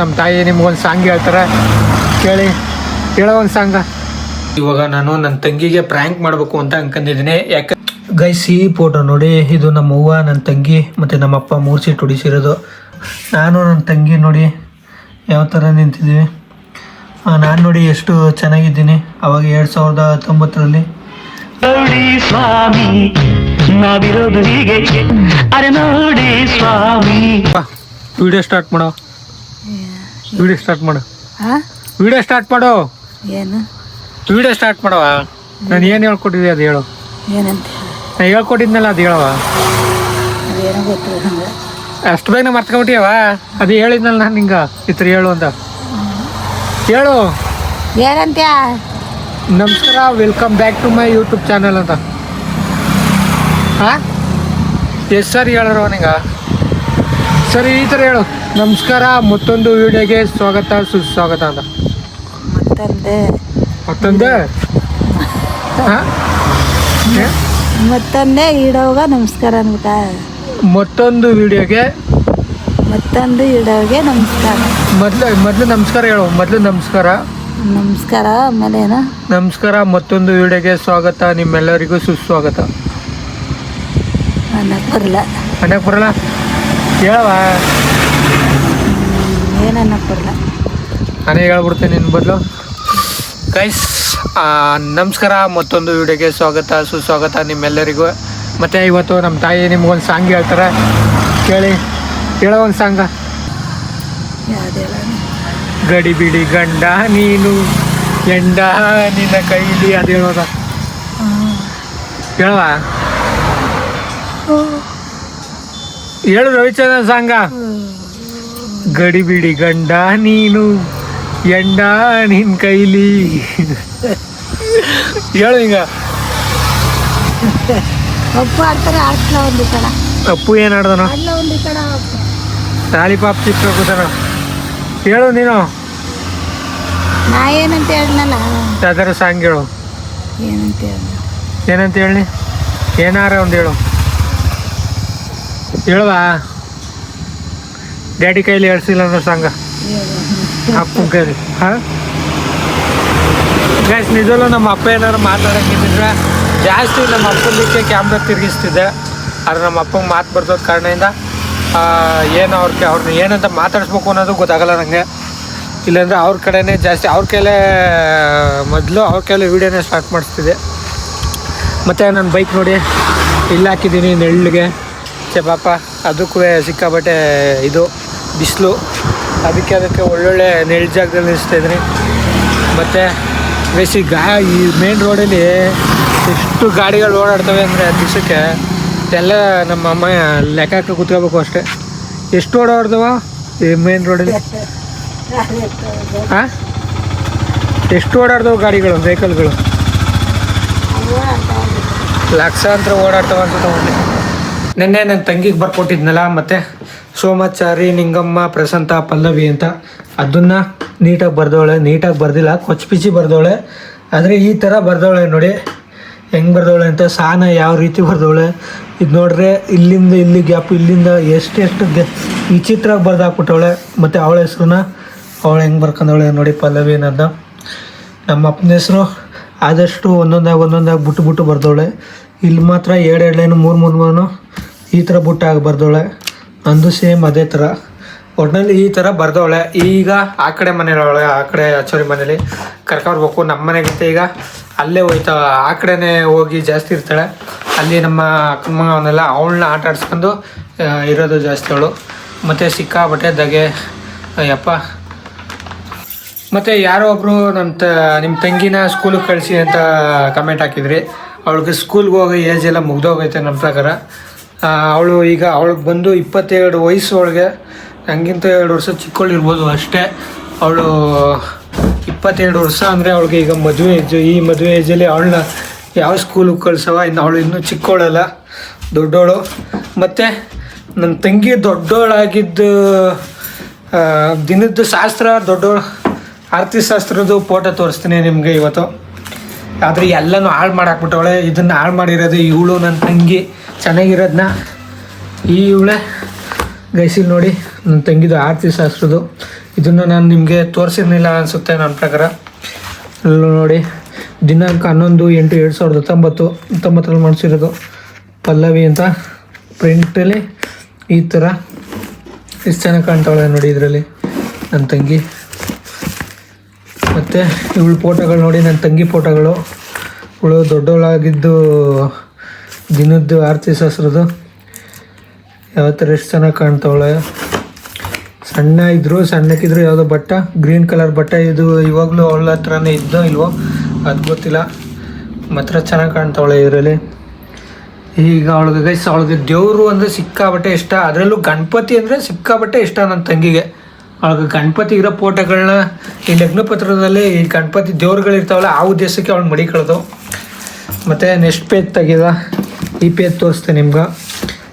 ನಮ್ಮ ತಾಯಿ ನಿಮ್ಗೊಂದು ಸಾಂಗ್ ಹೇಳ್ತಾರೆ, ಕೇಳಿ. ಹೇಳೋ ಒಂದು ಸಾಂಗ. ಇವಾಗ ನಾನು ನನ್ನ ತಂಗಿಗೆ ಪ್ರ್ಯಾಂಕ್ ಮಾಡಬೇಕು ಅಂತ ಅನ್ಕೊಂಡಿದ್ದೀನಿ. ಯಾಕೆ ಗೈಸ್, ಈ ಫೋಟೋ ನೋಡಿ, ಇದು ನಮ್ಮ ಅವ್ವ, ನನ್ನ ತಂಗಿ ಮತ್ತು ನಮ್ಮಪ್ಪ 3 ಸೀಟ್ ಹೊಡಿಸಿರೋದು. ನಾನು ನನ್ನ ತಂಗಿ ನೋಡಿ ಯಾವ ಥರ ನಿಂತಿದ್ದೀವಿ. ನಾನು ನೋಡಿ ಎಷ್ಟು ಚೆನ್ನಾಗಿದ್ದೀನಿ. ಅವಾಗ 2019ರಲ್ಲಿ. ನೋಡಿ ಸ್ವಾಮಿ, ನಾವಿರೋದು ಹೀಗೆ, ಅರೆ ನೋಡಿ ಸ್ವಾಮಿ. ವಿಡಿಯೋ ಸ್ಟಾರ್ಟ್ ಮಾಡೋ. ವಿಡಿಯೋ ಸ್ಟಾರ್ಟ್ ಮಾಡು. ವಿಡಿಯೋ ಸ್ಟಾರ್ಟ್ ಮಾಡೋ. ಏನು ವಿಡಿಯೋ ಸ್ಟಾರ್ಟ್ ಮಾಡವ. ನಾನು ಏನು ಹೇಳ್ಕೊಟ್ಟಿದ್ದೆ ಅದು ಹೇಳು. ಏನಂತ ನಾನು ಹೇಳ್ಕೊಟ್ಟಿದ್ನಲ್ಲ ಅದು ಹೇಳವ. ಅದೇನೋ ಗೊತ್ತಿಲ್ಲ ನಂಗೆ. ಅಷ್ಟು ಬೇಗ ಮರ್ತ್ಕೊಬಿಟ್ಟಿಯವ. ಅದು ಹೇಳಿದ್ನಲ್ಲ ನಾನು ನಿಂಗೆ ಈ ಥರ ಹೇಳು ಅಂತ. ಹೇಳು. ಏನಂತ? ನಮಸ್ಕಾರ, welcome back to my YouTube channel ಅಂತ. ಹಾಂ, ಎಷ್ಟು ಸರಿ ಹೇಳೋರು ನಿಂಗೆ? ಸರಿ, ಈ ಥರ ಹೇಳು. ನಮಸ್ಕಾರ, ಮತ್ತೊಂದು ವಿಡಿಯೋಗೆ ಸ್ವಾಗತ ಸುಸ್ವಾಗತ ಅಂತ. ಮತ್ತೊಂದು ಹಾಂ, ಮತ್ತೊಂದೇ ಇಡೋಗ ನಮಸ್ಕಾರ ಅನ್ಬಿಟ್ಟ. ಮತ್ತೊಂದು ವಿಡಿಯೋಗೆ ನಮಸ್ಕಾರ. ಮೊದಲು ನಮಸ್ಕಾರ ಹೇಳು. ಮೊದಲು ನಮಸ್ಕಾರ ಆಮೇಲೆ ಏನು? ನಮಸ್ಕಾರ, ಮತ್ತೊಂದು ವಿಡಿಯೋಗೆ ಸ್ವಾಗತ, ನಿಮ್ಮೆಲ್ಲರಿಗೂ ಸುಸ್ವಾಗತ. ಅನ್ನಕ್ಕೆ ಬರಲ್ಲ ಹೇಳವ. ಏನನ್ನಕ್ಕೆ ಬರಲ್ಲ. ನಾನೇ ಹೇಳ್ಬಿಡ್ತೇನೆ ನಿನ್ನ ಬದಲು. ಗೈಸ್, ನಮಸ್ಕಾರ, ಮತ್ತೊಂದು ವಿಡಿಯೋಗೆ ಸ್ವಾಗತ ಸುಸ್ವಾಗತ ನಿಮ್ಮೆಲ್ಲರಿಗೂ. ಮತ್ತು ಇವತ್ತು ನಮ್ಮ ತಾಯಿ ನಿಮ್ಗೊಂದು ಸಾಂಗ್ ಹೇಳ್ತಾರೆ, ಕೇಳಿ. ಹೇಳೋ ಒಂದು ಸಾಂಗ. ಯಾವ್ದು ಹೇಳ? ಗಡಿ ಬಿಡಿ ಗಂಡ ನೀನು, ಎಂಡ ನಿನ್ನ ಕೈಲಿ, ಅದು ಹೇಳೋದ. ಹೇಳವ. ಹೇಳು ರವಿಚಂದ್ರನ್ ಸಾಂಗ. ಗಡಿ ಬಿಡಿ ಗಂಡ ನೀನು, ಎಂಡ ನಿನ್ನ ಕೈಲಿ. ಹೇಳು ಹಿಂಗ. ಅಪ್ಪು ಆಡ್ತಾರೆ, ಆಡ್ಲ ಒಂದು ಕಡ. ಅಪ್ಪು ಏನು ಆಡ್ದನ? ಒಂದು ಕಡ ಲಾಲಿಪಾಪ್ ಚಿಕ್ಕ ಕೂತಾನ. ಹೇಳು ನೀನು. ನಾ ಏನಂತ ಹೇಳಲ್ಲ. ಯಾವ್ದಾರ ಸಾಂಗ್ ಹೇಳು. ಏನಂತ ಹೇಳಿ? ಏನಾರ ಒಂದು ಹೇಳು. ಹೇಳುವ. ಡ್ಯಾಡಿ ಕೈಲಿ ಹೇಳ್ಸಿಲ್ಲ ಅನ್ನೋ ಸಾಂಗ. ಅಪ್ಪನ ಕೈಲಿ. ಹಾಂ ಗೈಸ್, ನಿಜವಲ್ಲೂ ನಮ್ಮ ಅಪ್ಪ ಏನಾರು ಮಾತಾಡೋಕ್ಕಿದ್ರೆ ಜಾಸ್ತಿ ನಮ್ಮ ಅಪ್ಪನಿಗೆ ಕ್ಯಾಮ್ರಾ ತಿರುಗಿಸ್ತಿದ್ದೆ. ಆದರೆ ನಮ್ಮ ಅಪ್ಪಂಗೆ ಮಾತು ಬರ್ದೋದ ಕಾರಣದಿಂದ ಏನು ಅವ್ರನ್ನ ಏನಂತ ಮಾತಾಡಿಸ್ಬೇಕು ಅನ್ನೋದು ಗೊತ್ತಾಗಲ್ಲ ನನಗೆ. ಇಲ್ಲಾಂದರೆ ಅವ್ರ ಕಡೆನೇ ಜಾಸ್ತಿ, ಅವ್ರ ಕೈಲೇ ವೀಡಿಯೋನೇ ಸ್ಟಾರ್ಟ್ ಮಾಡಿಸ್ತಿದ್ದೆ. ಮತ್ತು ನನ್ನ ಬೈಕ್ ನೋಡಿ ಇಲ್ಲಿ ಹಾಕಿದ್ದೀನಿ ನೆಳ್ಳಿಗೆ. ಪಾಪ ಅದಕ್ಕೂ ಸಿಕ್ಕಾಬಟ್ಟೆ ಇದು ಬಿಸಿಲು, ಅದಕ್ಕೆ ಒಳ್ಳೊಳ್ಳೆ ನೆಳ್ಳು ಜಾಗದಲ್ಲಿ ನಿಲ್ಲಿಸ್ತಾಯಿದ್ದೀನಿ. ಮತ್ತು ಬೇಸಿ ಈ ಮೇನ್ ರೋಡಲ್ಲಿ ಎಷ್ಟು ಗಾಡಿಗಳು ಓಡಾಡ್ತವೆ ಅಂದರೆ ದಿವಸಕ್ಕೆ ಎಲ್ಲ ನಮ್ಮ ಅಮ್ಮ ಲೆಕ್ಕ ಹಾಕಿ ಕೂತ್ಕೋಬೇಕು ಅಷ್ಟೇ. ಎಷ್ಟು ಓಡಾಡ್ದವ ಈ ಮೇನ್ ರೋಡಲ್ಲಿ? ಹಾಂ, ಎಷ್ಟು ಓಡಾಡ್ದವು ಗಾಡಿಗಳು, ವೆಹಿಕಲ್ಗಳು? ಲಕ್ಷಾಂತರ ಓಡಾಡ್ತವೆ ಅಂತ ತಗೊಂಡೆ. ನೆನ್ನೆ ನನ್ನ ತಂಗಿಗೆ ಬರ್ಕೊಟ್ಟಿದ್ನಲ್ಲ, ಮತ್ತು ಸೋಮಾಚಾರಿ, ನಿಂಗಮ್ಮ, ಪ್ರಶಾಂತ, ಪಲ್ಲವಿ ಅಂತ, ಅದನ್ನು ನೀಟಾಗಿ ಬರ್ದವಳೆ. ನೀಟಾಗಿ ಬರ್ದಿಲ್ಲ, ಕೊಚ್ಪಿಚ್ಚಿ ಬರ್ದವಳೆ. ಆದರೆ ಈ ಥರ ಬರ್ದವಳೆ ನೋಡಿ, ಹೆಂಗೆ ಬರ್ದವಳೆ ಅಂತ. ಸಾನ ಯಾವ ರೀತಿ ಬರ್ದವಳೆ ಇದು ನೋಡ್ರೆ, ಇಲ್ಲಿಂದ ಇಲ್ಲಿ ಗ್ಯಾಪ್, ಇಲ್ಲಿಂದ ಎಷ್ಟು ವಿಚಿತ್ರವಾಗಿ ಬರ್ದು ಹಾಕ್ಬಿಟ್ಟವಳೆ. ಮತ್ತು ಅವಳ ಹೆಸ್ರನ್ನ ಅವಳು ಹೆಂಗೆ ಬರ್ಕೊಂಡವಳೆ ನೋಡಿ, ಪಲ್ಲವಿ ಅನ್ನೋದು. ನಮ್ಮ ಅಪ್ಪನ ಹೆಸರು ಆದಷ್ಟು ಒಂದೊಂದಾಗಿ ಬಿಟ್ಟು ಬರ್ದವಳೆ. ಇಲ್ಲಿ ಮಾತ್ರ 2 ಲೈನು 3 ಈ ಥರ ಬುಟ್ಟಾಗಿ ಬರ್ದವಳೆ. ಅಂದು ಸೇಮ್ ಅದೇ ಥರ. ಒಟ್ಟಿನಲ್ಲಿ ಈ ಥರ ಬರ್ದವಳೆ. ಈಗ ಆ ಕಡೆ ಮನೇಲವಳೆ, ಆ ಕಡೆ ಅಚ್ಚೋರಿ ಮನೇಲಿ ಕರ್ಕೊಬರ್ಬೇಕು. ನಮ್ಮ ಮನೆಗಿಂತ ಈಗ ಅಲ್ಲೇ ಹೋಯ್ತಾ, ಆ ಕಡೆನೇ ಹೋಗಿ ಜಾಸ್ತಿ ಇರ್ತಾಳೆ. ಅಲ್ಲಿ ನಮ್ಮ ಅಕ್ಕನ ಅವನ್ನೆಲ್ಲ ಅವಳನ್ನ ಆಟ ಆಡಿಸ್ಕೊಂಡು ಇರೋದು ಜಾಸ್ತಿ ಅವಳು. ಮತ್ತು ಸಿಕ್ಕಾಬಟ್ಟೆ ದಗೆ ಯಪ್ಪ. ಮತ್ತು ಯಾರೋ ಒಬ್ಬರು ನಿಮ್ಮ ತಂಗಿನ ಸ್ಕೂಲಿಗೆ ಕಳಿಸಿ ಅಂತ ಕಮೆಂಟ್ ಹಾಕಿದ್ರಿ. ಅವಳಿಗೆ ಸ್ಕೂಲ್ಗೆ ಹೋಗೋ ಏಜ್ ಎಲ್ಲ ಮುಗ್ದೋಗೈತೆ ನಮ್ಮ ಪ್ರಕಾರ. ಅವಳಿಗೆ ಬಂದು 22 ವಯಸ್ಸು. ಅವಳಿಗೆ ನನಗಿಂತ 2 ವರ್ಷ ಚಿಕ್ಕವಳಿರ್ಬೋದು ಅಷ್ಟೇ. ಅವಳು 22 ವರ್ಷ ಅಂದರೆ ಅವಳಿಗೆ ಈಗ ಮದುವೆ ಏಜು. ಈ ಮದುವೆ ಏಜಲ್ಲಿ ಅವಳನ್ನ ಯಾವ ಸ್ಕೂಲಿಗೆ ಕಳ್ಸವ? ಅವಳು ಇನ್ನೂ ಚಿಕ್ಕವಳಲ್ಲ, ದೊಡ್ಡವಳು. ಮತ್ತು ನನ್ನ ತಂಗಿ ದೊಡ್ಡವಳಾಗಿದ್ದು ದಿನದ ಶಾಸ್ತ್ರ, ದೊಡ್ಡವಳು ಆರತಿ ಶಾಸ್ತ್ರದ ಫೋಟೋ ತೋರಿಸ್ತೀನಿ ನಿಮಗೆ ಇವತ್ತು. ಆದರೆ ಎಲ್ಲನೂ ಹಾಳು ಮಾಡಾಕ್ಬಿಟ್ಟವಳೆ. ಇದನ್ನು ಹಾಳು ಮಾಡಿರೋದು ಇವಳು, ನನ್ನ ತಂಗಿ. ಚೆನ್ನಾಗಿರೋದನ್ನ ಇವಳೆ ಗೈಸಿಲ್ ನೋಡಿ, ನನ್ನ ತಂಗಿದು ಆರತಿ ಶಾಸ್ತ್ರದ್ದು ಇದನ್ನು ನಾನು ನಿಮಗೆ ತೋರಿಸಿರ್ಲಿಲ್ಲ ಅನಿಸುತ್ತೆ ನನ್ನ ಪ್ರಕಾರ. ಅಲ್ಲೂ ನೋಡಿ ದಿನಾಂಕ 11/8/2019 ಮಾಡಿಸಿರೋದು ಪಲ್ಲವಿ ಅಂತ ಪ್ರಿಂಟಲ್ಲಿ ಈ ಥರ ಎಷ್ಟು ಚೆನ್ನಾಗಿ ಕಾಣ್ತಾವಳೆ ನೋಡಿ ಇದರಲ್ಲಿ ನನ್ನ ತಂಗಿ. ಮತ್ತು ಇವಳು ಫೋಟೋಗಳು ನೋಡಿ ನನ್ನ ತಂಗಿ ಫೋಟೋಗಳು. ಇವಳು ದೊಡ್ಡವಳಾಗಿದ್ದು ದಿನದ್ದು ಆರತಿ ಶಾಸ್ತ್ರದ್ದು ಯಾವ ಥರ ಎಷ್ಟು ಚೆನ್ನಾಗಿ ಕಾಣ್ತಾವಳೆ. ಸಣ್ಣಕ್ಕಿದ್ರು ಯಾವುದೋ ಬಟ್ಟ ಗ್ರೀನ್ ಕಲರ್ ಬಟ್ಟೆ ಇದು ಇವಾಗಲೂ ಅವಳ ಹತ್ರನೇ ಇದ್ದೋ ಇಲ್ವೋ ಅದು ಗೊತ್ತಿಲ್ಲ, ಮಾತ್ರ ಚೆನ್ನಾಗಿ ಕಾಣ್ತಾವಳೆ ಇದರಲ್ಲಿ. ಈಗ ಅವಳಿಗೆ ದೇವರು ಅಂದರೆ ಸಿಕ್ಕಾಬಟ್ಟೆ ಇಷ್ಟ, ಅದರಲ್ಲೂ ಗಣಪತಿ ಅಂದರೆ ಸಿಕ್ಕಾಬಟ್ಟೆ ಇಷ್ಟ ನನ್ನ ತಂಗಿಗೆ. ಅವಳಿಗೆ ಗಣಪತಿ ಇರೋ ಫೋಟೋಗಳನ್ನ ಈ ಲಗ್ನ ಪತ್ರದಲ್ಲಿ ಈ ಗಣಪತಿ ದೇವ್ರುಗಳಿರ್ತಾವಲ್ಲ ಆ ಉದ್ದೇಶಕ್ಕೆ ಅವಳು ಮಡಿಕೊಳ್ಳೋದು. ಮತ್ತು ನೆಕ್ಸ್ಟ್ ಪೇಜ್ ತೆಗೆದ ಈ ಪೇಜ್ ತೋರಿಸ್ತೆ ನಿಮ್ಗೆ.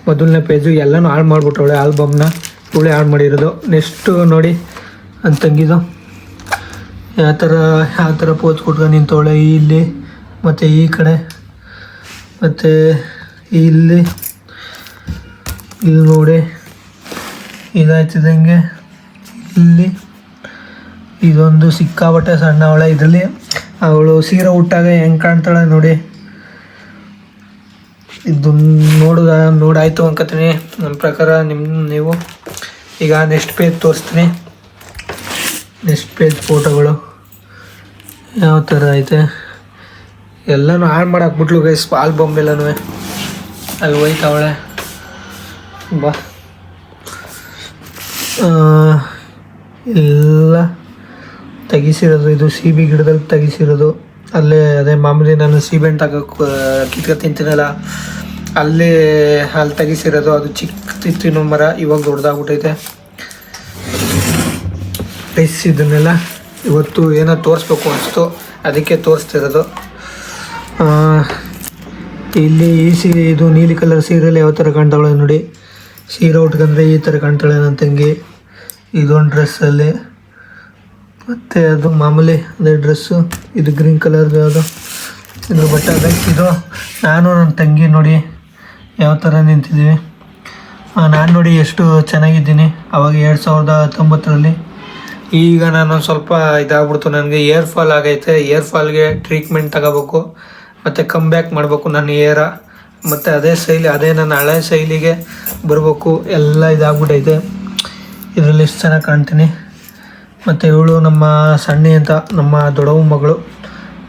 ಮೊದಲನೇ ಪೇಜು ಎಲ್ಲನೂ ಹಾಳು ಮಾಡಿಬಿಟ್ಟವಳೆ, ಆಲ್ಬಮ್ನ ಇವಳೇ ಹಾಳು ಮಾಡಿರೋದು. ನೆಕ್ಸ್ಟು ನೋಡಿ ನನ್ನ ತಂಗಿದು ಯಾವ ಥರ ಪೋಸ್ ಕೊಟ್ಕೊಂಡು ನಿಂತವಳೆ ಇಲ್ಲಿ ಮತ್ತು ಈ ಕಡೆ ಮತ್ತು ಇಲ್ಲಿ ನೋಡಿ ಇದಾಯ್ತಿದಂಗೆ ಇಲ್ಲಿ ಇದೊಂದು ಸಿಕ್ಕಾಬಟ್ಟೆ ಸಣ್ಣವಳೆ. ಇದರಲ್ಲಿ ಅವಳು ಸೀರೆ ಉಟ್ಟಾಗ ಹೆಂಗೆ ಕಾಣ್ತಾಳೆ ನೋಡಿ. ಇದು ನೋಡಾಯ್ತು ಅನ್ಕೋತೀನಿ ನನ್ನ ಪ್ರಕಾರ. ನೀವು ಈಗ ನೆಕ್ಸ್ಟ್ ಪೇಜ್ ತೋರಿಸ್ತೀನಿ. ನೆಕ್ಸ್ಟ್ ಪೇಜ್ ಫೋಟೋಗಳು ಯಾವ ಥರ ಐತೆ ಎಲ್ಲನೂ ಹಾಳು ಮಾಡಾಕ್ಬಿಟ್ಲು ಗೈಸ್. ಆಲ್ಬಮ್ ಎಲ್ಲನೂ ಅಲ್ಲಿ ಹೋಯ್ತಾವಳೆ ಬಾ. ಎಲ್ಲ ತೆಗಿಸಿರೋದು ಇದು ಸೀಬೆ ಗಿಡದಲ್ಲಿ ತೆಗಿಸಿರೋದು. ಅಲ್ಲೇ ಅದೇ ಮಾಮೂಲಿ ನಾನು ಸೀಬೆಹಣ್ಣು ಕಿತ್ಕೊ ತಿಂತೀನಲ್ಲ ಅಲ್ಲಿ ತೆಗಿಸಿರೋದು. ಅದು ಚಿಕ್ಕ ಮರ ಇವಾಗ ದೊಡ್ಡದಾಗ್ಬಿಟ್ಟೈತೆ. ಇದನ್ನೆಲ್ಲ ಇವತ್ತು ಏನೋ ತೋರಿಸ್ಬೇಕು ಅನಿಸ್ತು ಅದಕ್ಕೆ ತೋರಿಸ್ತಿರೋದು. ಇಲ್ಲಿ ಇದು ನೀಲಿ ಕಲರ್ ಸೀರೆಯಲ್ಲಿ ಯಾವ ಥರ ಕಾಣ್ತಾಳೆ ನೋಡಿ. ಸೀರೆ ಉಟ್ಕೊಂಡ್ರೆ ಈ ಥರ ಕಾಣ್ತಾಳೆ ನನ್ನ ತಂಗಿ ಇದೊಂದು ಡ್ರೆಸ್ಸಲ್ಲಿ. ಮತ್ತು ಅದು ಮಾಮೂಲಿ ಅದೇ ಡ್ರೆಸ್ಸು. ಇದು ಗ್ರೀನ್ ಕಲರ್ದು ಅದು ಇದ್ರ ಬಟ್ಟೆ ಅದೇ. ಇದು ನಾನು ನನ್ನ ತಂಗಿ ನೋಡಿ ಯಾವ ಥರ ನಿಂತಿದ್ದೀವಿ. ನಾನು ನೋಡಿ ಎಷ್ಟು ಚೆನ್ನಾಗಿದ್ದೀನಿ ಅವಾಗ 2019ರಲ್ಲಿ. ಈಗ ನಾನು ಸ್ವಲ್ಪ ಇದಾಗ್ಬಿಡ್ತು, ನನಗೆ ಏರ್ ಫಾಲ್ ಆಗೈತೆ. ಏರ್ ಫಾಲ್ಗೆ ಟ್ರೀಟ್ಮೆಂಟ್ ತಗೋಬೇಕು ಮತ್ತು ಕಮ್ ಬ್ಯಾಕ್ ಮಾಡಬೇಕು ನನ್ನ ಏರ. ಮತ್ತು ಅದೇ ಶೈಲಿ ಅದೇ ನನ್ನ ಹಳೆ ಶೈಲಿಗೆ ಬರಬೇಕು. ಎಲ್ಲ ಇದಾಗ್ಬಿಟ್ಟೈತೆ. ಇದರಲ್ಲಿ ಎಷ್ಟು ಚೆನ್ನಾಗಿ ಕಾಣ್ತೀನಿ. ಮತ್ತು ಇವಳು ನಮ್ಮ ಸಣ್ಣಿ ಅಂತ ನಮ್ಮ ದೊಡ್ಡವ ಮಗಳು,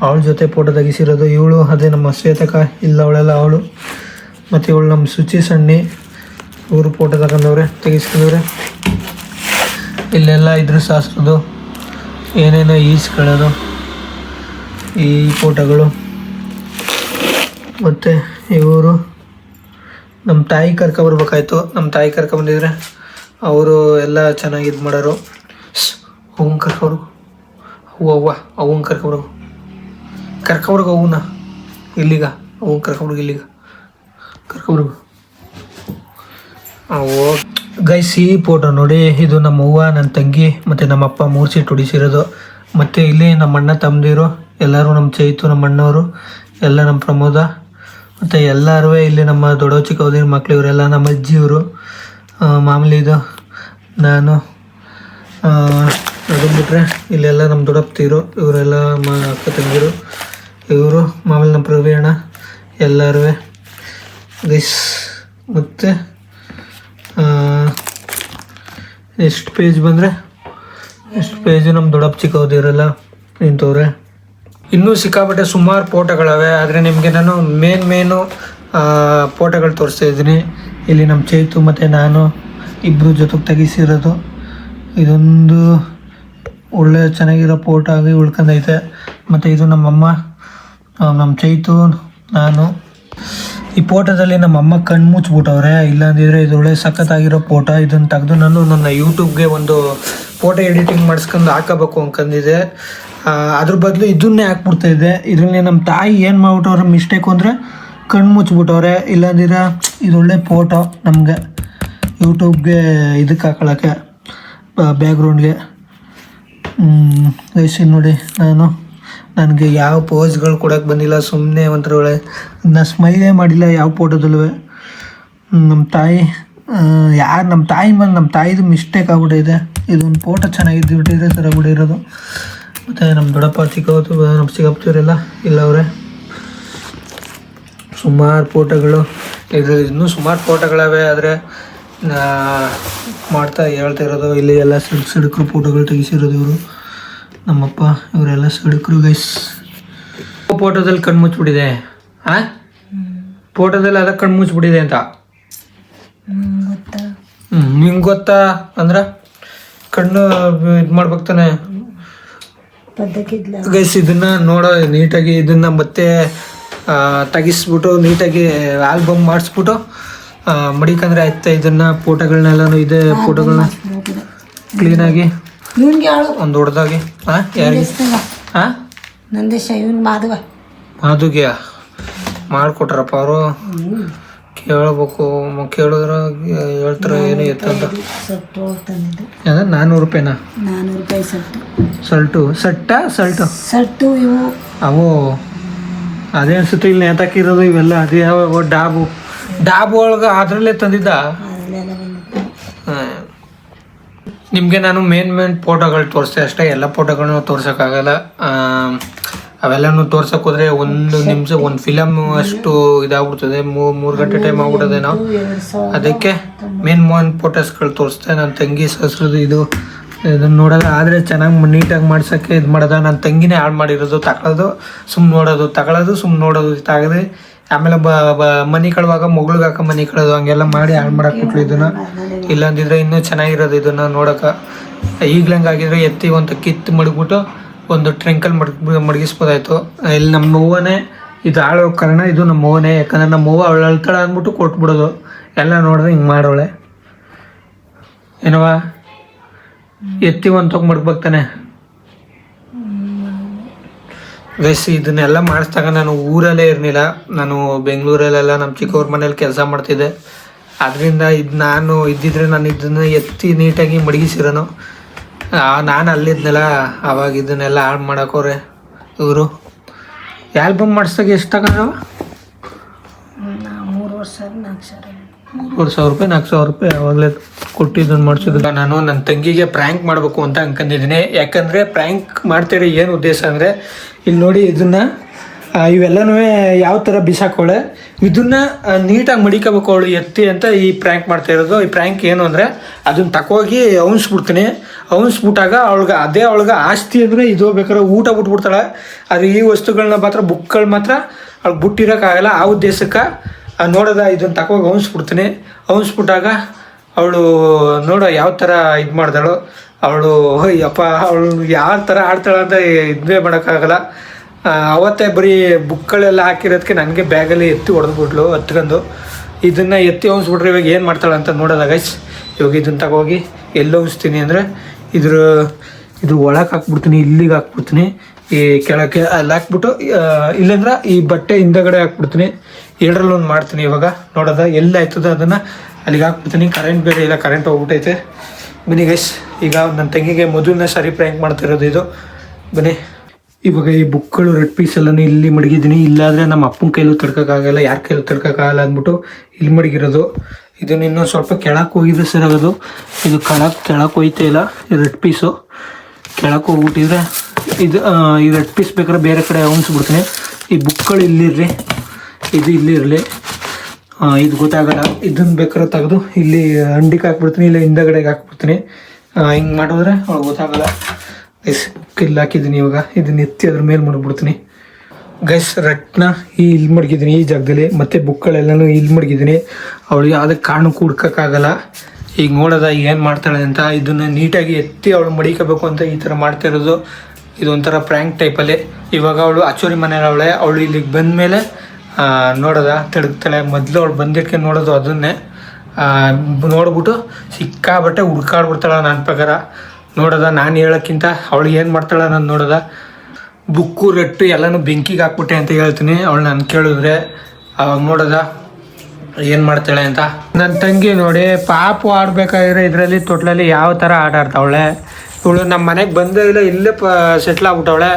ಅವಳ ಜೊತೆ ಫೋಟೋ ತೆಗಿಸಿರೋದು. ಇವಳು ಅದೇ ನಮ್ಮ ಶ್ವೇತಕ ಇಲ್ಲ ಅವಳೆಲ್ಲ ಅವಳು. ಮತ್ತು ಇವಳು ನಮ್ಮ ಶುಚಿ ಸಣ್ಣಿ, ಇವರು ಫೋಟೋ ತೆಗಿಸ್ಕೊಂಡವ್ರೆ. ಇಲ್ಲೆಲ್ಲ ಇದ್ರ ಶಾಸ್ತ್ರದ್ದು ಏನೇನೋ ಈಸ್ಕೊಳ್ಳೋದು ಈ ಫೋಟೋಗಳು. ಮತ್ತು ಇವರು ನಮ್ಮ ತಾಯಿ ಕರ್ಕೊಬರ್ಬೇಕಾಯ್ತು. ನಮ್ಮ ತಾಯಿ ಕರ್ಕೊಂಬಂದಿದ್ರೆ ಅವರು ಎಲ್ಲ ಚೆನ್ನಾಗಿ ಇದು ಮಾಡೋರು. ಅವನ್ನ ಕರ್ಕೊಬರ್ಗು ಅವನ್ನ ಕರ್ಕೊಬರ್ಗು ಅವನ್ನ ಇಲ್ಲಿಗ ಅವನ್ನ ಕರ್ಕೊಬರ್ಗು ಗೈಸ್. ಈ ಫೋಟೋ ನೋಡಿ, ಇದು ನಮ್ಮ ಅವ್ವ ನನ್ನ ತಂಗಿ ಮತ್ತು ನಮ್ಮ ಅಪ್ಪ 3 ಸೀಟ್ ಹೊಡಿಸಿರೋದು. ಮತ್ತು ಇಲ್ಲಿ ನಮ್ಮ ಅಣ್ಣ ತಮ್ಮದಿರು ಎಲ್ಲರೂ, ನಮ್ಮ ಚೈತು ನಮ್ಮ ಅಣ್ಣವರು ಎಲ್ಲ, ನಮ್ಮ ಪ್ರಮೋದ ಮತ್ತು ಎಲ್ಲರೂ ಇಲ್ಲಿ ನಮ್ಮ ದೊಡ್ಡ ಚಿಕ್ಕವದಿನ ಮಕ್ಳು ಇವರೆಲ್ಲ ನಮ್ಮ ಅಜ್ಜಿಯವರು. ಮಾಮೂಲಿ ಇದು ನಾನು ಅದು ಬಿಟ್ಟರೆ ಇಲ್ಲೆಲ್ಲ ನಮ್ಮ ದೊಡ್ಡಪ್ತಿರು ಇವರೆಲ್ಲ ಅಕ್ಕ ತಂಗಿರು. ಇವರು ಮಾಮೂಲಿ ನಮ್ಮ ಪ್ರವೀಣ ಎಲ್ಲರೂ ಗೈಸ್. ಮತ್ತು ಎಷ್ಟು ಪೇಜ್ ಬಂದರೆ ಎಷ್ಟು ಪೇಜು ನಮ್ಮ ದೊಡ್ಡಪ್ಪ ಚಿಕ್ಕವದಿರಲ್ಲ ನಿಂತವ್ರೆ. ಇನ್ನೂ ಸಿಕ್ಕಾಪಟ್ಟೆ ಸುಮಾರು ಫೋಟೋಗಳವೆ, ಆದರೆ ನಿಮಗೆ ನಾನು ಮೇನು ಫೋಟೋಗಳು ತೋರಿಸ್ತಾ ಇದ್ದೀನಿ. ಇಲ್ಲಿ ನಮ್ಮ ಚೈತು ಮತ್ತು ನಾನು ಇಬ್ಬರು ಜೊತೆಗೆ ತೆಗಿಸಿರೋದು. ಇದೊಂದು ಒಳ್ಳೆ ಚೆನ್ನಾಗಿರೋ ಫೋಟೋ ಆಗಿ ಉಳ್ಕೊಂಡೈತೆ. ಮತ್ತು ಇದು ನಮ್ಮಮ್ಮ, ನಮ್ಮ ಚೈತು, ನಾನು. ಈ ಫೋಟೋದಲ್ಲಿ ನಮ್ಮಮ್ಮ ಕಣ್ಣು ಮುಚ್ಚಿಬಿಟ್ಟವ್ರೆ, ಇಲ್ಲಾಂದಿದ್ರೆ ಇದು ಒಳ್ಳೆ ಸಖತ್ತಾಗಿರೋ ಫೋಟೋ. ಇದನ್ನು ತೆಗೆದು ನಾನು ನನ್ನ ಯೂಟ್ಯೂಬ್ಗೆ ಒಂದು ಫೋಟೋ ಎಡಿಟಿಂಗ್ ಮಾಡಿಸ್ಕೊಂಡು ಹಾಕೋಬೇಕು ಅಂದ್ಕೊಂಡಿದ್ದೆ. ಅದ್ರ ಬದಲು ಇದನ್ನೇ ಹಾಕ್ಬಿಡ್ತಾಯಿದ್ದೆ. ಇದರಲ್ಲಿ ನಮ್ಮ ತಾಯಿ ಏನು ಮಾಡ್ಬಿಟ್ಟವ್ರೆ ಮಿಸ್ಟೇಕು ಅಂದರೆ ಕಣ್ಣು ಮುಚ್ಚಿಬಿಟ್ಟವ್ರೆ. ಇಲ್ಲಾಂದಿದ್ರೆ ಇದೊಳ್ಳೆ ಫೋಟೋ ನಮಗೆ ಯೂಟ್ಯೂಬ್ಗೆ ಇದಕ್ಕೆ ಹಾಕೊಳ್ಳೋಕ್ಕೆ ಬ್ಯಾಕ್ಗ್ರೌಂಡ್ಗೆ. ವಯಸ್ಸಿನ ನೋಡಿ ನನಗೆ ಯಾವ ಪೋಸ್ಗಳು ಕೊಡೋಕ್ಕೆ ಬಂದಿಲ್ಲ, ಸುಮ್ಮನೆ ಒಂಥರ ಒಳ್ಳೆ ನಾನು ಸ್ಮೈಲೇ ಮಾಡಿಲ್ಲ ಯಾವ ಫೋಟೋದಲ್ಲೂ. ನಮ್ಮ ತಾಯಿ ನಮ್ಮ ತಾಯಿದು ಮಿಸ್ಟೇಕ್ ಆಗ್ಬಿಟ್ಟಿದೆ. ಇದೊಂದು ಫೋಟೋ ಚೆನ್ನಾಗಿದ್ದು ಬಿಟ್ಟಿದೆ ಥರ ಬಿಡಿರೋದು. ಮತ್ತು ನಮ್ಮ ದೊಡ್ಡಪ್ಪ ಚಿಕ್ಕವತ್ತು ನಮ್ಮ ಚಿಕ್ಕಪ್ಪವರೆಲ್ಲ ಇಲ್ಲ ಅವರೇ. ಸುಮಾರು ಫೋಟೋಗಳು ಇದರಲ್ಲಿ ಇನ್ನೂ ಸುಮಾರು ಫೋಟೋಗಳವೆ. ಆದರೆ ಮಾಡ್ತಾ ಹೇಳ್ತಾ ಇರೋದು ಇಲ್ಲಿ ಎಲ್ಲ ಸಿಡುಕರು ಫೋಟೋಗಳು ತೆಗಿಸಿರೋದು ಇವರು ನಮ್ಮಪ್ಪ. ಇವರೆಲ್ಲ ಸಿಡುಕರು ಗೈಸ್. ಫೋಟೋದಲ್ಲಿ ಕಣ್ಣು ಮುಚ್ಚಿಬಿಟ್ಟಿದೆ. ಹಾಂ, ಫೋಟೋದಲ್ಲಿ ಅದ ಕಣ್ಣು ಮುಚ್ಚಿಬಿಟ್ಟಿದೆ ಅಂತ. ಗೊತ್ತಾ? ನಿಂಗೆ ಗೊತ್ತಾ ಅಂದ್ರೆ ಕಣ್ಣು ಇದು ಮಾಡ್ಬೇಕು ತಾನೆ ಪದ್ದಕ್ಕಿದ್ಲ ಗೈಸ್. ಇದನ್ನ ನೋಡೋ ನೀಟಾಗಿ ಇದನ್ನ ಮತ್ತೆ ತೆಗಿಸ್ಬಿಟ್ಟು ನೀಟಾಗಿ ಆಲ್ಬಮ್ ಮಾಡಿಸ್ಬಿಟ್ಟು ಮಡಿಕಂದ್ರೆ ಆಯ್ತಾ. ಇದನ್ನ ಫೋಟೋಗಳನ್ನೆಲ್ಲನೂ ಇದೆ ಫೋಟೋಗಳನ್ನ ಕ್ಲೀನಾಗಿ ಇವನ್ಗೆ ಹೇಳು ಒಂದು ದೊಡ್ಡದಾಗಿ. ಹಾಂ, ಯಾರಿಗೆ? ಹಾಂ, ನಂದೇಶ ಇವನ್ ಮಾಧವ ಮಾಧುಗೆ ಮಾಡಿಕೊಟ್ರಪ್ಪ ಅವರು. ಕೇಳಬೇಕು, ಕೇಳಿದ್ರೆ ಹೇಳ್ತಾರೆ ಏನು ಎತ್ತಂತ. ಸಟ್ಟು ತಂದಿದ್ದು ಅದ 400 ರೂಪಾಯಿನಾ? 400 ರೂಪಾಯಿ ಸಲ್ಟು ಸಲ್ಟು ಸಟ್ಟು ಇವು ಅವು ಅದೇ ಅನ್ಸುತ್ತೆ. ಇಲ್ಲಿ ನೇತಾಕಿರೋದು ಇವೆಲ್ಲ ಅದೇ ಯಾವ ಡಾಬು ಒಳಗೆ ಅದರಲ್ಲೇ ತಂದಿದ್ದ. ಅದರಲ್ಲೆಲ್ಲ ಬಂದಿತ್ತು. ನಿಮಗೆ ನಾನು ಮೇನ್ ಫೋಟೋಗಳು ತೋರಿಸ್ತೆ ಅಷ್ಟೇ. ಎಲ್ಲ ಫೋಟೋಗಳನ್ನೂ ತೋರ್ಸೋಕ್ಕಾಗಲ್ಲ. ಅವೆಲ್ಲನೂ ತೋರ್ಸಕ್ಕೆ ಹೋದ್ರೆ 1 ನಿಮಿಷ ಒಂದು ಫಿಲಮ್ ಅಷ್ಟು ಇದಾಗ್ಬಿಡ್ತದೆ. 3 ಗಂಟೆ ಟೈಮ್ ಆಗ್ಬಿಡ್ತದೆ. ನಾವು ಅದಕ್ಕೆ ಮೇನ್ ಫೋಟೋಸ್ಗಳು ತೋರಿಸ್ತೆ. ನನ್ನ ತಂಗಿ ಸಸ್ರದ್ದು ಇದನ್ನು ನೋಡೋದು. ಆದರೆ ಚೆನ್ನಾಗಿ ನೀಟಾಗಿ ಮಾಡ್ಸೋಕ್ಕೆ ಇದು ಮಾಡೋದ. ನನ್ನ ತಂಗಿನೇ ಹಾಳು ಮಾಡಿರೋದು. ತಗೊಳ್ಳೋದು ಸುಮ್ಮನೆ ನೋಡೋದು ತಾಗದೆ. ಆಮೇಲೆ ಮನೆ ಕಳುವಾಗ ಮಗಳಿಗೆ ಹಾಕೋ ಮನೆ ಕಳೋದು ಹಂಗೆಲ್ಲ ಮಾಡಿ ಹಾಳು ಮಾಡಕ್ಕೆ ಕೊಟ್ಲು ಇದನ್ನು. ಇಲ್ಲಾಂದಿದ್ರೆ ಇನ್ನೂ ಚೆನ್ನಾಗಿರೋದು ಇದನ್ನು ನೋಡೋಕೆ. ಈಗ್ಲಂಗಾಗಿದ್ರೆ ಎತ್ತಿ ಒಂದು ಕಿತ್ತು ಮಡಗ್ಬಿಟ್ಟು ಒಂದು ಟ್ರಿಂಕಲ್ ಮಡಗಿಸ್ಬೋದಾಯ್ತು. ಇಲ್ಲಿ ನಮ್ಮ ಅವ್ವನೇ ಇದು ಆಳೋ ಕಾರಣ. ಇದು ನಮ್ಮ ಅವ್ವನೇ. ಯಾಕಂದ್ರೆ ನಮ್ಮ ಅವ್ವ ಅವಳು ಅಳ್ತಾಳೆ ಅಂದ್ಬಿಟ್ಟು ಕೊಟ್ಬಿಡೋದು. ಎಲ್ಲ ನೋಡಿದ್ರೆ ಹಿಂಗೆ ಮಾಡೋಳೆ. ಏನವ ಎತ್ತಿ ಒಂದು ತೊಗೊಂಡು ಮಡಗ್ಬೇಕಾನೆ ಗೈಸ್. ಇದನ್ನೆಲ್ಲ ಮಾಡಿಸ್ದಾಗ ನಾನು ಊರಲ್ಲೇ ಇರಲಿಲ್ಲ. ನಾನು ಬೆಂಗಳೂರಲ್ಲೆಲ್ಲ ನಮ್ಮ ಚಿಕ್ಕವ್ರ ಮನೇಲಿ ಕೆಲಸ ಮಾಡ್ತಿದ್ದೆ. ಅದರಿಂದ ನಾನು ಇದ್ದಿದ್ರೆ ನಾನು ಇದನ್ನು ಎತ್ತಿ ನೀಟಾಗಿ ಮಡಗಿಸಿರೋನು. ನಾನು ಅಲ್ಲಿದ್ನಲ್ಲ ಆವಾಗ ಇದನ್ನೆಲ್ಲ ಹಾಳು ಮಾಡೋಕೋರೆ ಇವರು. ಆಲ್ಬಮ್ ಮಾಡಿಸ್ದಾಗ ಎಷ್ಟು ತಗೊಂಡ್ರವ? 3 ವರ್ಷ 4 ಸಾವಿರ 3,000 ರೂಪಾಯಿ 4,000 ರೂಪಾಯಿ ಆವಾಗಲೇ ಕೊಟ್ಟು ಇದನ್ನು ಮಾಡಿಸಿದ್ರು. ನಾನು ನನ್ನ ತಂಗಿಗೆ ಪ್ರ್ಯಾಂಕ್ ಮಾಡಬೇಕು ಅಂತ ಅನ್ಕೊಂಡಿದ್ದೀನಿ. ಯಾಕಂದರೆ ಪ್ರ್ಯಾಂಕ್ ಮಾಡ್ತೀರಿ ಏನು ಉದ್ದೇಶ ಅಂದರೆ, ಇಲ್ಲಿ ನೋಡಿ ಇದನ್ನು ಇವೆಲ್ಲನೂ ಯಾವ ಥರ ಬಿಸಾಕೋಳೆ ಇದನ್ನು ನೀಟಾಗಿ ಮಡಿಕೋಬೇಕು ಅವಳು ಎತ್ತಿ ಅಂತ ಈ ಪ್ರ್ಯಾಂಕ್ ಮಾಡ್ತಾ ಇರೋದು. ಈ ಪ್ರ್ಯಾಂಕ್ ಏನು ಅಂದರೆ ಅದನ್ನು ತಕೋಗಿ ಅವನ್ಸ್ಬಿಟ್ಟಾಗ ಅವಳಿಗೆ ಆಸ್ತಿ ಅಂದರೆ ಇದು ಬೇಕಾದ್ರೆ ಊಟ ಬಿಟ್ಬಿಡ್ತಾಳೆ. ಆದರೆ ಈ ವಸ್ತುಗಳನ್ನ ಮಾತ್ರ ಬುಕ್ಗಳು ಮಾತ್ರ ಅವಳಿಗೆ ಬಿಟ್ಟಿರೋಕ್ಕಾಗಲ್ಲ. ಆ ಉದ್ದೇಶಕ್ಕೆ ನೋಡೋದ ಇದನ್ನು ತಕೋಗಿ ಅವನ್ಸ್ಬಿಟ್ಟಾಗ ಅವಳು ನೋಡೋ ಯಾವ ಥರ ಇದು ಮಾಡ್ದಾಳು. ಅವಳು ಯಾವ ಥರ ಆಡ್ತಾಳೆ ಅಂತ ಇದೇ ಮಾಡೋಕ್ಕಾಗಲ್ಲ. ಅವತ್ತೇ ಬರೀ ಬುಕ್ಗಳೆಲ್ಲ ಹಾಕಿರೋದಕ್ಕೆ ನನಗೆ ಬ್ಯಾಗಲ್ಲಿ ಎತ್ತಿ ಹೊಡೆದ್ಬಿಟ್ಲು ಹತ್ಕೊಂಡು. ಇದನ್ನು ಎತ್ತಿ ಅವನ್ಸ್ಬಿಟ್ರೆ ಇವಾಗ ಏನು ಮಾಡ್ತಾಳೆ ಅಂತ ನೋಡೋದ ಗೈಸ್. ಇವಾಗ ಇದನ್ನು ತಗೋಗಿ ಎಲ್ಲಿ ಅವನ್ಸ್ತೀನಿ ಅಂದರೆ ಇದ್ರ ಒಳಗೆ ಹಾಕ್ಬಿಡ್ತೀನಿ. ಇಲ್ಲಿಗೆ ಹಾಕ್ಬಿಡ್ತೀನಿ. ಈ ಕೆಳಕ್ಕೆ ಅಲ್ಲಿ ಹಾಕ್ಬಿಟ್ಟು ಇಲ್ಲಾಂದ್ರೆ ಈ ಬಟ್ಟೆ ಹಿಂದಗಡೆ ಹಾಕ್ಬಿಡ್ತೀನಿ. ಎರಡರಲ್ಲಿ ಒಂದು ಮಾಡ್ತೀನಿ. ಇವಾಗ ನೋಡೋದ ಎಲ್ಲಿ ಆಯ್ತದ ಅದನ್ನು ಅಲ್ಲಿಗೆ ಹಾಕ್ಬಿಡ್ತೀನಿ. ಕರೆಂಟ್ ಬೇರೆ ಇಲ್ಲ, ಕರೆಂಟ್ ಹೋಗ್ಬಿಟ್ಟೈತೆ. ಬನ್ನಿ ಗೈಸ್, ಈಗ ನನ್ನ ತಂಗಿಗೆ ಮೊದಲನೇ ಸಾರಿ ಪ್ರ್ಯಾಂಕ್ ಮಾಡ್ತಿರೋದು ಇದು. ಬನ್ನಿ, ಇವಾಗ ಈ ಬುಕ್ಗಳು ರೆಡ್ ಪೀಸ್ ಎಲ್ಲನೂ ಇಲ್ಲಿ ಮಡಗಿದ್ದೀನಿ. ಇಲ್ಲಾದರೆ ನಮ್ಮ ಅಪ್ಪನ ಕೈಲೂ ತಡ್ಕೋಕ್ಕಾಗಲ್ಲ, ಯಾರ ಕೈಲೂ ತಡ್ಕೋಕ್ಕಾಗಲ್ಲ ಅಂದ್ಬಿಟ್ಟು ಇಲ್ಲಿ ಮಡಗಿರೋದು. ಇದನ್ನು ಇನ್ನೊಂದು ಸ್ವಲ್ಪ ಕೆಳಕ್ಕೆ ಹೋಗಿದ್ರೆ ಸರಿಯಾಗೋದು. ಇದು ಕೆಳಕ್ಕೆ ಹೋಯ್ತೇ ಇಲ್ಲ. ಈ ರೆಡ್ ಪೀಸು ಕೆಳಕ್ಕೆ ಹೋಗ್ಬಿಟ್ಟಿದ್ರೆ ಈ ರೆಡ್ ಪೀಸ್ ಬೇಕಾದ್ರೆ ಬೇರೆ ಕಡೆ ಅವನ್ಸ್ಬಿಡ್ತೀನಿ. ಈ ಬುಕ್ಗಳು ಇಲ್ಲಿರ್ರಿ, ಇದು ಇಲ್ಲಿರಲಿ. ಇದು ಗೊತ್ತಾಗಲ್ಲ. ಇದನ್ನು ಬೇಕಾದ್ರೆ ತೆಗೆದು ಇಲ್ಲಿ ಅಂಡಿಗೆ ಹಾಕ್ಬಿಡ್ತೀನಿ, ಇಲ್ಲ ಹಿಂದಗಡೆಗೆ ಹಾಕ್ಬಿಡ್ತೀನಿ. ಹಿಂಗೆ ಮಾಡಿದ್ರೆ ಅವ್ಳು ಗೊತ್ತಾಗಲ್ಲ. ಗೈಸ್ ಇಲ್ಲಿ ಹಾಕಿದ್ದೀನಿ. ಇವಾಗ ಇದನ್ನ ಎತ್ತಿ ಅದ್ರ ಮೇಲೆ ಮಡಗ್ಬಿಡ್ತೀನಿ. ಗೈಸ್ ರೆಟ್ನ ಇಲ್ಲಿ ಮಡಗಿದ್ದೀನಿ ಈ ಜಾಗದಲ್ಲಿ. ಮತ್ತು ಬುಕ್ಗಳೆಲ್ಲನೂ ಇಲ್ಲಿ ಮಡಗಿದ್ದೀನಿ. ಅವಳು ಯಾವುದಕ್ಕೆ ಕಾರಣಕ್ಕೂ ಹುಡ್ಕೋಕ್ಕಾಗಲ್ಲ. ಈಗ ನೋಡೋದ ಏನು ಮಾಡ್ತಾಳೆ ಅಂತ. ಇದನ್ನು ನೀಟಾಗಿ ಎತ್ತಿ ಅವಳು ಮಡಿಕೋಬೇಕು ಅಂತ ಈ ಥರ ಮಾಡ್ತಾಯಿರೋದು. ಇದೊಂಥರ ಪ್ರ್ಯಾಂಕ್ ಟೈಪಲ್ಲಿ. ಇವಾಗ ಅವಳು ಅಚ್ಚೋರಿ ಮನೆಯವಳೆ. ಅವಳು ಇಲ್ಲಿಗೆ ಬಂದಮೇಲೆ ನೋಡೋದ ತಿರುಗ್ತಾಳೆ. ಮೊದಲು ಅವಳು ಬಂದಿಟ್ಕೊಂಡು ನೋಡೋದು ಅದನ್ನೇ ನೋಡ್ಬಿಟ್ಟು ಸಿಕ್ಕಾಬಟ್ಟೆ ಹುಡ್ಕಾಡ್ಬಿಡ್ತಾಳೆ ನನ್ನ ಪ್ರಕಾರ. ನೋಡೋದ ನಾನು ಹೇಳೋಕ್ಕಿಂತ ಅವಳು ಏನು ಮಾಡ್ತಾಳೆ ನಾನು ನೋಡೋದ. ಬುಕ್ಕು ರಟ್ಟು ಎಲ್ಲನೂ ಬೆಂಕಿಗೆ ಹಾಕ್ಬಿಟ್ಟೆ ಅಂತ ಹೇಳ್ತೀನಿ. ಅವಳು ನಾನು ಕೇಳಿದ್ರೆ ಅವಾಗ ನೋಡೋದ ಏನು ಮಾಡ್ತಾಳೆ ಅಂತ. ನನ್ನ ತಂಗಿ ನೋಡಿ ಪಾಪು ಆಡಬೇಕಾದ್ರೆ ಇದರಲ್ಲಿ ತೊಟ್ಲಲ್ಲಿ ಯಾವ ಥರ ಆಟ ಆಡ್ತಾವಳೆ ಇವಳು. ನಮ್ಮ ಮನೆಗೆ ಬಂದೇ ಇಲ್ಲ, ಇಲ್ಲೇ ಸೆಟ್ಲ್ ಆಗ್ಬಿಟ್ಟವಳೆ.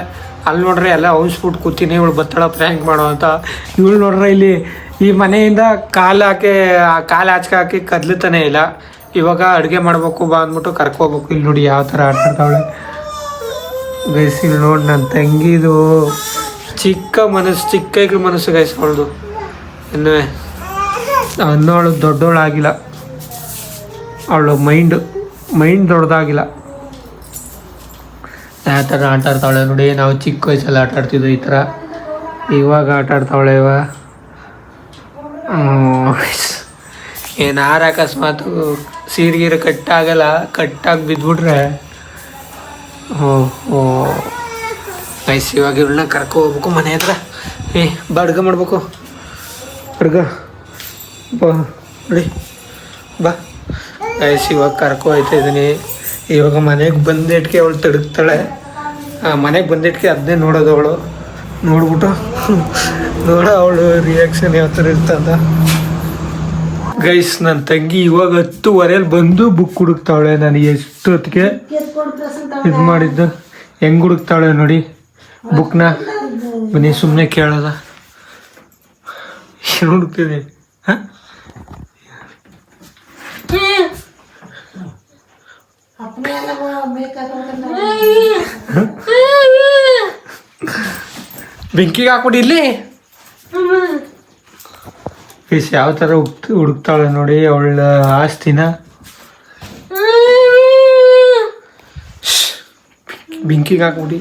ಅಲ್ಲಿ ನೋಡ್ರೆ ಎಲ್ಲ ಅವನ್ಸ್ಬಿಟ್ಟು ಕೂತೀನಿ. ಇವಳು ಬತ್ತಾಳ ಪ್ರ್ಯಾಂಕ್ ಮಾಡೋ ಅಂತ. ಇವಳು ನೋಡ್ರೆ ಇಲ್ಲಿ ಈ ಮನೆಯಿಂದ ಕಾಲು ಆಚೆ ಹಾಕಿ ಕದ್ಲುತ್ತಾನೆ ಇಲ್ಲ. ಇವಾಗ ಅಡುಗೆ ಮಾಡ್ಬೇಕು ಬಾ ಅಂದ್ಬಿಟ್ಟು ಕರ್ಕೋಬೇಕು. ಇಲ್ಲಿ ನೋಡಿ ಯಾವ ಥರ ಆಟ ಆಡ್ತಾವಳೆ ಗೈಸ್. ಇಲ್ಲಿ ನೋಡಿ ನನ್ನ ತಂಗಿದು ಚಿಕ್ಕ ಮನಸ್ಸು ಗೈಸ್ ಅವಳದು. ಇನ್ನು ಅನ್ನೋಳು ದೊಡ್ಡವಳಾಗಿಲ್ಲ, ಅವಳು ಮೈಂಡ್ ದೊಡ್ಡದಾಗಿಲ್ಲ. ಯಾವ ಥರ ಆಟ ಆಡ್ತಾವಳೆ ನೋಡಿ. ನಾವು ಚಿಕ್ಕ ವಯಸ್ಸಲ್ಲಿ ಆಟ ಆಡ್ತಿದ್ವು ಈ ಥರ, ಇವಾಗ ಆಟ ಆಡ್ತಾವಳೆ ಏನಾರು ಅಕಸ್ಮಾತ್ ಸೀರೆಗೀರೆ ಕಟ್ಟಾಗಲ್ಲ, ಕಟ್ಟಾಗಿ ಬಿದ್ದುಬಿಟ್ರೆ ಗೈಸ್ ಇವಾಗ ಇವಳನ್ನ ಕರ್ಕೊ ಹೋಗ್ಬೇಕು ಮನೆ ಹತ್ರ. ಅಡ್ಗ ಮಾಡ್ಬೇಕು, ಅಡ್ಗ ಬಾ ನೋಡಿ ಬಾ ಗೈಸ್. ಇವಾಗ ಕರ್ಕೊ ಹೋಯ್ತಾ ಇದ್ದೀನಿ. ಇವಾಗ ಮನೆಗೆ ಬಂದಿಟ್ಕೆ ಅವಳು ತಡಗ್ತಾಳೆ. ಮನೆಗೆ ಬಂದಿಟ್ಕೆ ಅದನ್ನೇ ನೋಡೋದು ಅವಳು. ನೋಡ್ಬಿಟ್ಟು ಅವಳು ರಿಯಾಕ್ಷನ್ ಯಾವ ಥರ ಇರ್ತಂತ. ಗೈಸ್ ನನ್ನ ತಂಗಿ ಇವಾಗ 10:15 ಬಂದು ಬುಕ್ ಹುಡುಕ್ತಾವಳೆ. ನನಗೆ ಎಷ್ಟೊತ್ತಿಗೆ ಇದು ಮಾಡಿದ್ದು ಹೆಂಗೆ ಹುಡುಕ್ತಾವಳೆ ನೋಡಿ ಬುಕ್ನ. ಬನ್ನಿ ಸುಮ್ಮನೆ ಕೇಳೋದ ಏನು ಹುಡುಕ್ತಿದೆ. ಹಾಂ ಬೆಂಕಿಗೆ ಹಾಕ್ಬಿಟ್ಟು ಇಲ್ಲಿ ಫೀಸ್ ಯಾವ ಥರ ಹುಡುಕ್ತಾಳೆ ನೋಡಿ ಅವಳ ಆಸ್ತಿನ. ಬೆಂಕಿಗೆ ಹಾಕ್ಬಿಡಿ.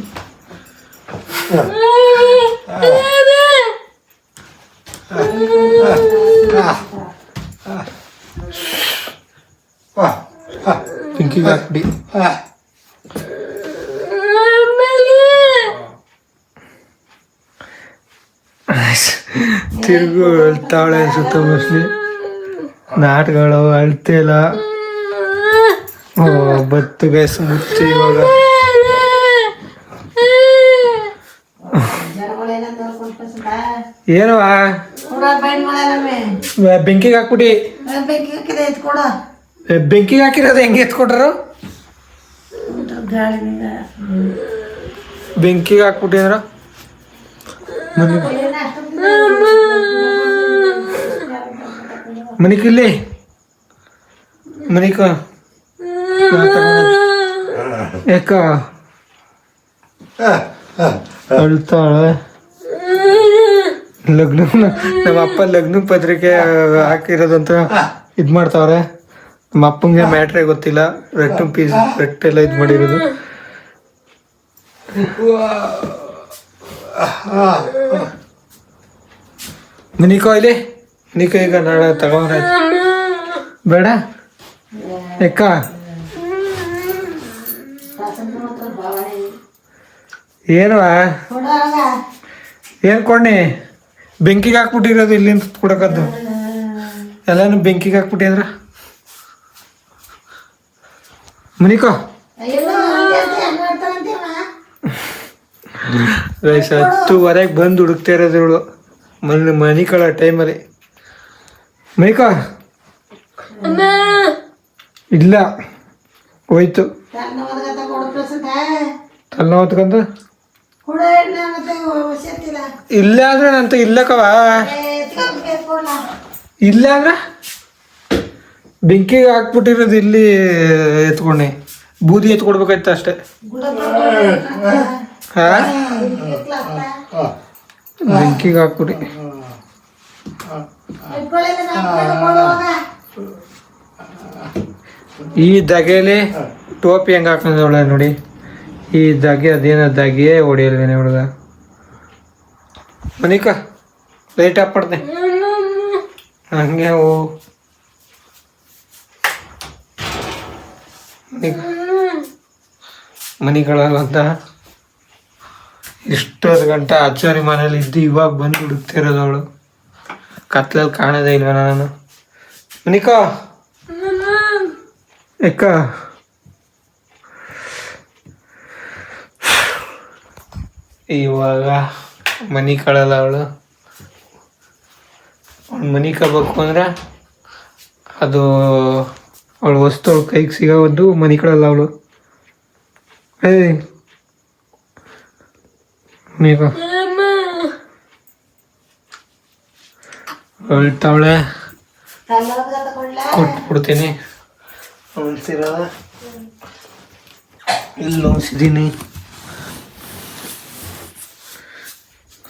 ಬೆಂಕಿಗೆ ಹಾಕ್ಬಿಡಿ. ತಿರುಗು ಅಳ್ತಾವಳೆ ಸುತ್ತ ಮೋಸ್ಟ್ಲಿ. ನಾಟಗಳು ಅಳ್ತಿಲ್ಲ. ಬತ್ತು ಗೈಸ್ ಮುಚ್ಚಿ ಇವಾಗ ಏನು ಬೆಂಕಿಗೆ ಹಾಕ್ಬಿಡಿ. ಬೆಂಕಿಗೆ ಹಾಕಿರೋದು ಹೆಂಗೆ ಎತ್ಕೊಟ್ರು? ಬೆಂಕಿಗೆ ಹಾಕ್ಬಿಟ್ಟಿ ಅಂದ್ರ ಮನಿಕಿಲ್ಲಿ ಮನಿಕ ಯಾಕ ಅಳ್ತಾಳೆ. ಲಗ್ನ ನಮ್ಮ ಅಪ್ಪ ಲಗ್ನ ಪತ್ರಿಕೆ ಹಾಕಿರೋದಂತ ಇದು ಮಾಡ್ತಾವ್ರೆ. ನಮ್ಮ ಅಪ್ಪಂಗೆ ಮ್ಯಾಟ್ರೇ ಗೊತ್ತಿಲ್ಲ. ರಟ್ಟೆಲ್ಲ ಇದು ಮಾಡಿರೋದು. ಮನಿಕೋ ಇಲ್ಲಿ ಮನಿಕೋ ಈಗ ನಾಳೆ ತಗೊಂಡ್ರೆ ಬೇಡ ಯಾಕ ಏನು ಏನು ಕೊಂಡಿ ಬೆಂಕಿಗೆ ಹಾಕ್ಬಿಟ್ಟಿರೋದು ಇಲ್ಲಿಂದ ಕೊಡಕದ್ದು ಎಲ್ಲಾನು ಬೆಂಕಿಗೆ ಹಾಕ್ಬಿಟ್ಟಿ ಅಂದ್ರ ಮನಿಕೋ. ಗೈಸ್ 10:15 ಬಂದು ಹುಡುಕ್ತಾ ಇರೋದು ಇವಳು ಮನಿ ಕಳ ಟೈಮಲ್ಲಿ. ಮನಿಕೋ ಇಲ್ಲ ಹೋಯ್ತು ತಲೆ ಹೊತ್ಕೊಂತ ಇಲ್ಲ ಅಂದ್ರೆ ನಂತ ಇಲ್ಲಕವ ಇಲ್ಲ ಅಂದ್ರೆ ಬೆಂಕಿಗೆ ಹಾಕ್ಬಿಟ್ಟಿರೋದು ಇಲ್ಲಿ ಎತ್ಕೊಂಡೆ ಬೂದಿ ಎತ್ಕೊಡ್ಬೇಕಾಯ್ತು ಅಷ್ಟೇ. ಹಾ ಬೆಂಕಿಗೆ ಹಾಕ್ಬಿಡಿ. ಈ ದಗೆಲಿ ಟೋಪಿ ಹೆಂಗೆ ಹಾಕೊಂಡವಳೆ ನೋಡಿ. ಈ ದಗೆ ಅದೇನೋ ದಗೆ ಹೊಡಿಯಲ್ವೇನೆ ಹುಡುಗ. ಮನಿಕ ಲೈಟ್ ಆಫ್ ಮಾಡ್ದೆ ಹಂಗೆ ಮನಿಗಳಂತ ಇಷ್ಟೊಂದು ಗಂಟೆ ಅಚ್ಚರಿ ಮನೇಲಿ ಇದ್ದು ಇವಾಗ ಬಂದು ಹುಡುಕ್ತಿರೋದು ಅವಳು. ಕತ್ಲಲ್ಲಿ ಕಾಣೋದೇ ಇಲ್ಲ ನಾನು. ಮನಿಕಾ ಯಾಕ ಇವಾಗ ಮನಿ ಕಳಲ್ಲ ಅವಳು. ಮನಿ ಕಬೇಕು ಅಂದ್ರೆ ಅದು ಅವಳು ವಸ್ತು ಅವಳು ಕೈಗೆ ಸಿಗೋದು ಮನಿ ಕಳಲ್ಲ ಅವಳು. ಈಗ ಅಳ್ತಾವಳೆ ಕೊಟ್ಬಿಡ್ತೀನಿ. ಹೊಲ್ಸಿರೋದ ಇಲ್ಲಿ ಹೊಲ್ಸಿದ್ದೀನಿ.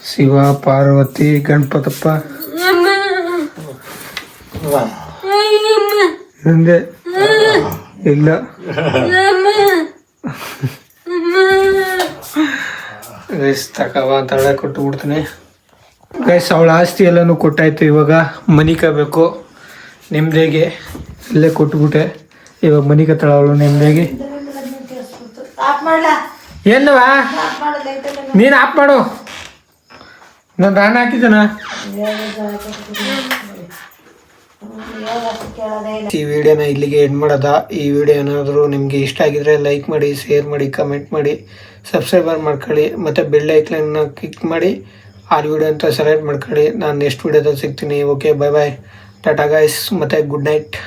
ಶಿವ, ಪಾರ್ವತಿ, ಗಣಪತಪ್ಪ ಹಿಂದೆ ಇಲ್ಲ. ಗೈಸ್ ತಕವ ಅಂತ ಹಳೆ ಕೊಟ್ಟು ಬಿಡ್ತೀನಿ. ಗೈಸ್ ಅವಳ ಆಸ್ತಿ ಎಲ್ಲನೂ ಕೊಟ್ಟಾಯ್ತು. ಇವಾಗ ಮನಿ ಕಬೇಕು ನೆಮ್ಮದಿಗೆ. ಇಲ್ಲೇ ಕೊಟ್ಬಿಟ್ಟೆ. ಇವಾಗ ಮನಿ ಕತ್ತಾಳ ಅವಳು ನೆಮ್ಮದಿಗೆ. ಏನವಾ ನೀನು ಆಫ್ ಮಾಡು. ನಾನು ರಾಣ ಹಾಕಿದ್ದಾನ. ಈ ವಿಡಿಯೋನ ಇಲ್ಲಿಗೆ ಎಂಡ್ ಮಾಡೋದ. ಈ ವಿಡಿಯೋ ಏನಾದರೂ ನಿಮಗೆ ಇಷ್ಟ ಆಗಿದ್ರೆ ಲೈಕ್ ಮಾಡಿ, ಶೇರ್ ಮಾಡಿ, ಕಮೆಂಟ್ ಮಾಡಿ, ಸಬ್ಸ್ಕ್ರೈಬರ್ ಮಾಡ್ಕೊಳ್ಳಿ ಮತ್ತು ಬೆಲ್ ಐಕಾನ್ನ ಕ್ಲಿಕ್ ಮಾಡಿ ಆಲ್ ವಿಡಿಯೋ ಅಂತ ಸೆಲೆಕ್ಟ್ ಮಾಡ್ಕೊಳ್ಳಿ. ನಾನು ನೆಕ್ಸ್ಟ್ ವಿಡಿಯೋದಲ್ಲಿ ಸಿಗ್ತೀನಿ. ಓಕೆ, ಬಾಯ್ ಬಾಯ್, ಟಾಟಾ ಗೈಸ್, ಮತ್ತು ಗುಡ್ ನೈಟ್.